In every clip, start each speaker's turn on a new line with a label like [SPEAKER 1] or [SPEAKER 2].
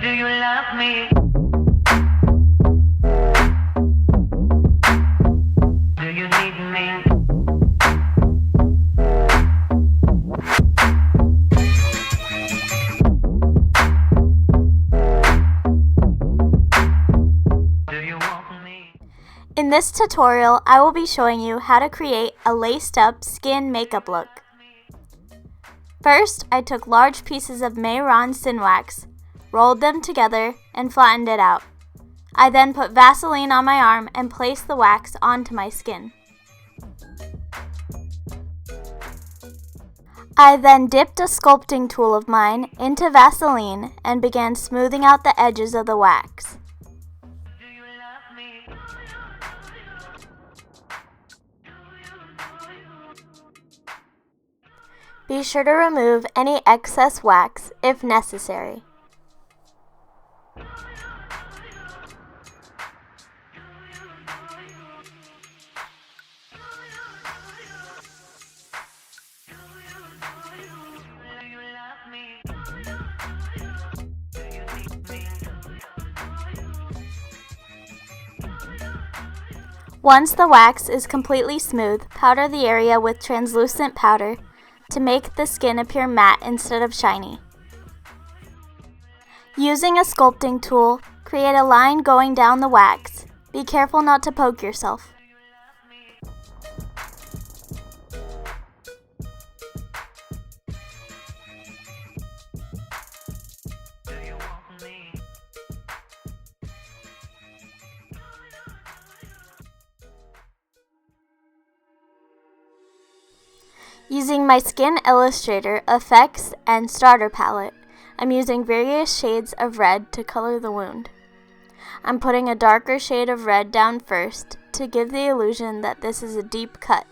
[SPEAKER 1] Do you love me? Do you need me? Do you want me?
[SPEAKER 2] In this tutorial, I will be showing you how to create a laced-up skin makeup look. First, I took large pieces of Mehron Synwax, rolled them together, and flattened it out. I then put Vaseline on my arm and placed the wax onto my skin. I then dipped a sculpting tool of mine into Vaseline and began smoothing out the edges of the wax.
[SPEAKER 1] Do you love me?
[SPEAKER 2] Be sure to remove any excess wax if necessary. Once the wax is completely smooth, powder the area with translucent powder to make the skin appear matte instead of shiny. Using a sculpting tool, create a line going down the wax. Be careful not to poke yourself.
[SPEAKER 1] Do you want me?
[SPEAKER 2] Using my Skin Illustrator, Effects, and Starter palette, I'm using various shades of red to color the wound. I'm putting a darker shade of red down first to give the illusion that this is a deep cut.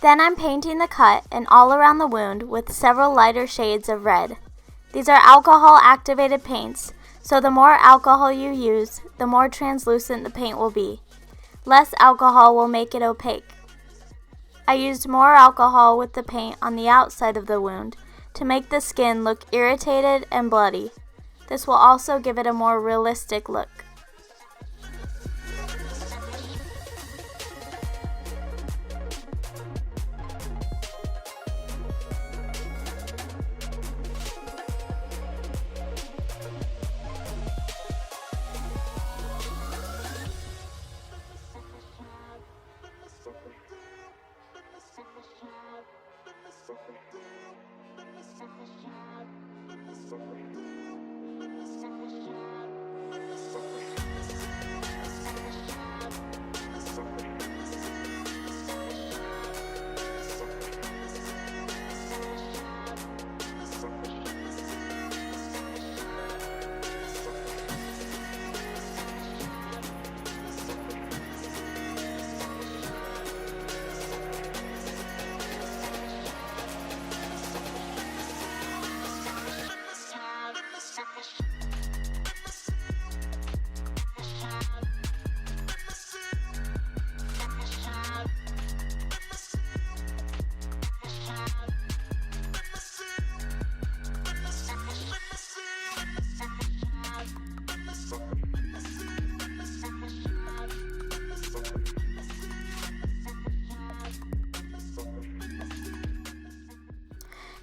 [SPEAKER 2] Then I'm painting the cut and all around the wound with several lighter shades of red. These are alcohol activated paints, so the more alcohol you use, the more translucent the paint will be. Less alcohol will make it opaque. I used more alcohol with the paint on the outside of the wound to make the skin look irritated and bloody. This will also give it a more realistic look.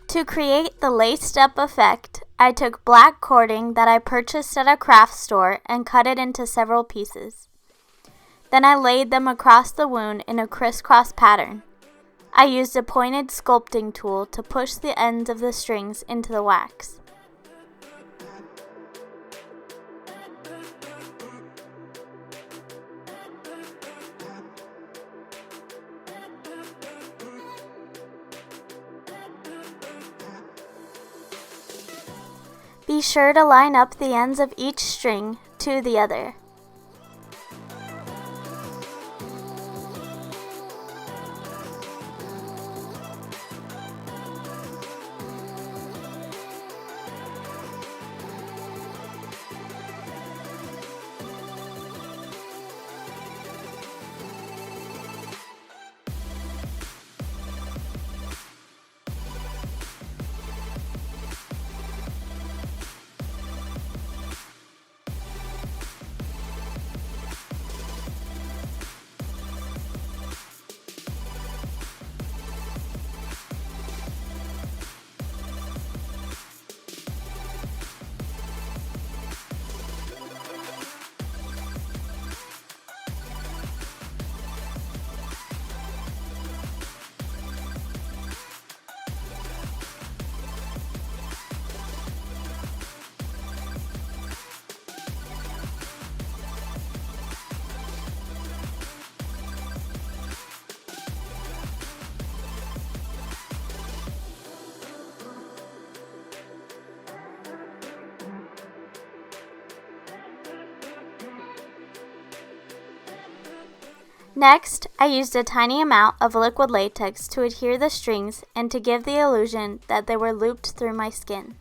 [SPEAKER 2] To create the laced-up effect, I took black cording that I purchased at a craft store and cut it into several pieces. Then I laid them across the wound in a crisscross pattern. I used a pointed sculpting tool to push the ends of the strings into the wax. Be sure to line up the ends of each string to the other. Next, I used a tiny amount of liquid latex to adhere the strings and to give the illusion that they were looped through my skin.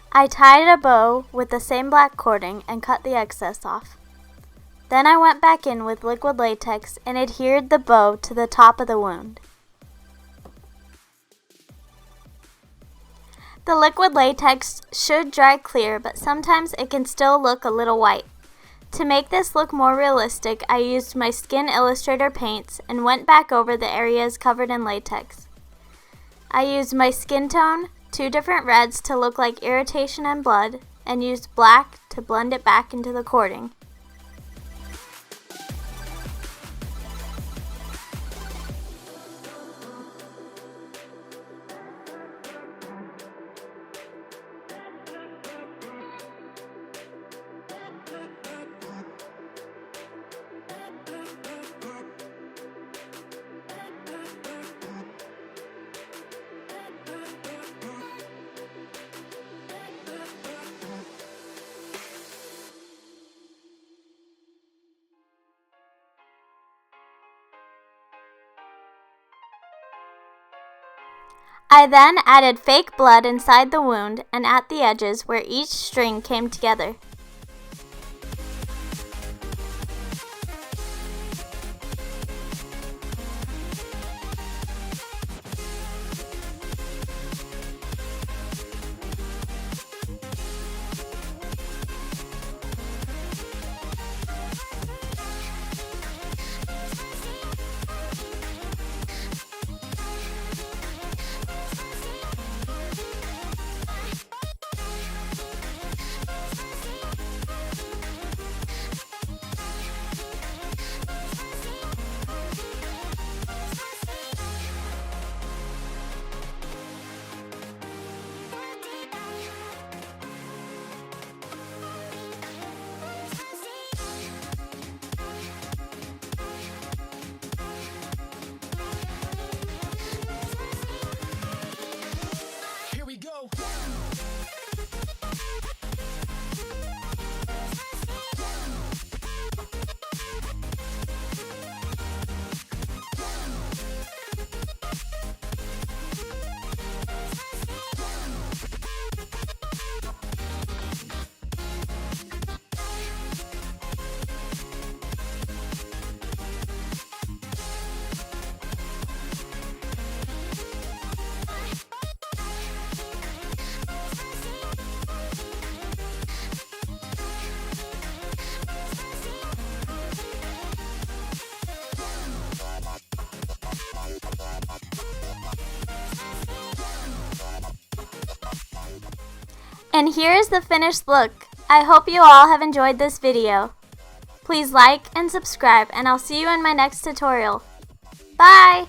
[SPEAKER 2] I tied a bow with the same black cording and cut the excess off. Then I went back in with liquid latex and adhered the bow to the top of the wound. The liquid latex should dry clear, but sometimes it can still look a little white. To make this look more realistic, I used my Skin Illustrator paints and went back over the areas covered in latex. I used my skin tone, 2 different reds to look like irritation and blood, and used black to blend it back into the cording. I then added fake blood inside the wound and at the edges where each string came together. And here is the finished look. I hope you all have enjoyed this video. Please like and subscribe, and I'll see you in my next tutorial. Bye!